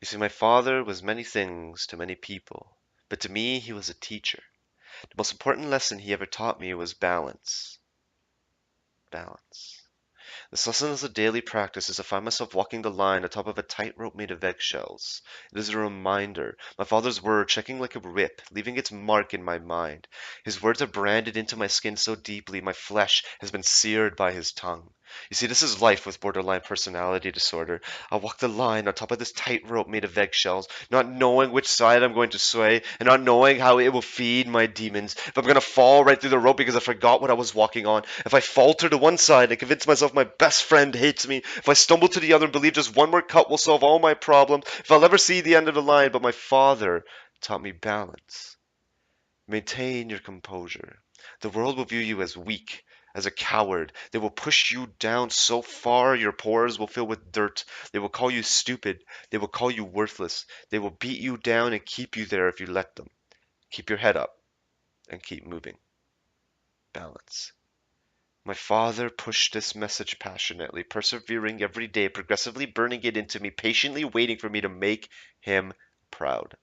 You see, my father was many things to many people, but to me he was a teacher. The most important lesson he ever taught me was balance. Balance. This lesson is a daily practice as I find myself walking the line atop of a tightrope made of eggshells. It is a reminder, my father's word checking like a whip, leaving its mark in my mind. His words are branded into my skin so deeply, my flesh has been seared by his tongue. You see, this is life with borderline personality disorder. I walk the line on top of this tightrope made of eggshells, not knowing which side I'm going to sway, and not knowing how it will feed my demons. If I'm going to fall right through the rope because I forgot what I was walking on, if I falter to one side and convince myself my best friend hates me, if I stumble to the other and believe just one more cut will solve all my problems, if I'll ever see the end of the line, but my father taught me balance. Maintain your composure. The world will view you as weak, as a coward. They will push you down so far your pores will fill with dirt. They will call you stupid. They will call you worthless. They will beat you down and keep you there if you let them. Keep your head up and keep moving. Balance. My father pushed this message passionately, persevering every day, progressively burning it into me, patiently waiting for me to make him proud.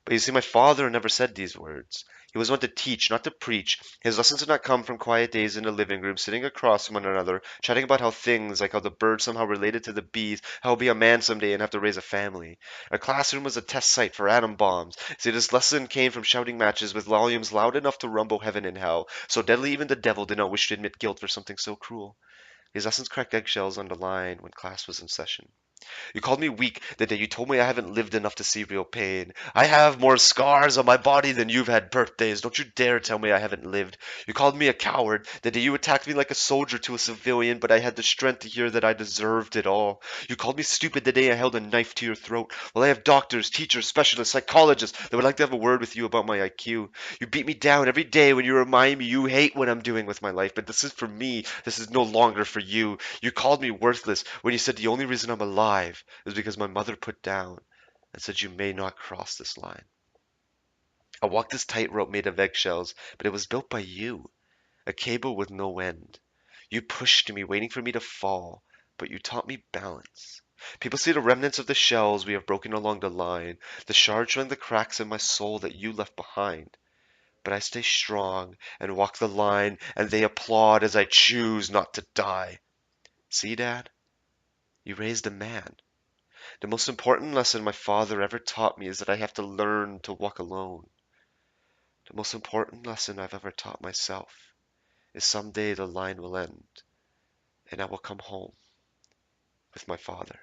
But you see, my father never said these words. He was one to teach, not to preach. His lessons did not come from quiet days in the living room, sitting across from one another, chatting about how things, like how the birds somehow related to the bees, how I'll be a man someday and have to raise a family. Our classroom was a test site for atom bombs. See, this lesson came from shouting matches with volumes loud enough to rumble heaven and hell, so deadly even the devil did not wish to admit guilt for something so cruel. His lessons cracked eggshells on the line when class was in session. You called me weak the day you told me I haven't lived enough to see real pain. I have more scars on my body than you've had birthdays. Don't you dare tell me I haven't lived. You called me a coward the day you attacked me like a soldier to a civilian, but I had the strength to hear that I deserved it all. You called me stupid the day I held a knife to your throat. Well, I have doctors, teachers, specialists, psychologists that would like to have a word with you about my IQ. You beat me down every day when you remind me you hate what I'm doing with my life, but this is for me. This is no longer for you. You called me worthless when you said the only reason I'm alive is because my mother put down and said you may not cross this line. I walked this tightrope made of eggshells, but it was built by you, a cable with no end. You pushed me, waiting for me to fall, but you taught me balance. People see the remnants of the shells we have broken along the line, the shards showing the cracks in my soul that you left behind. But I stay strong and walk the line, and they applaud as I choose not to die. See, Dad? You raised a man. The most important lesson my father ever taught me is that I have to learn to walk alone. The most important lesson I've ever taught myself is someday the line will end and I will come home with my father.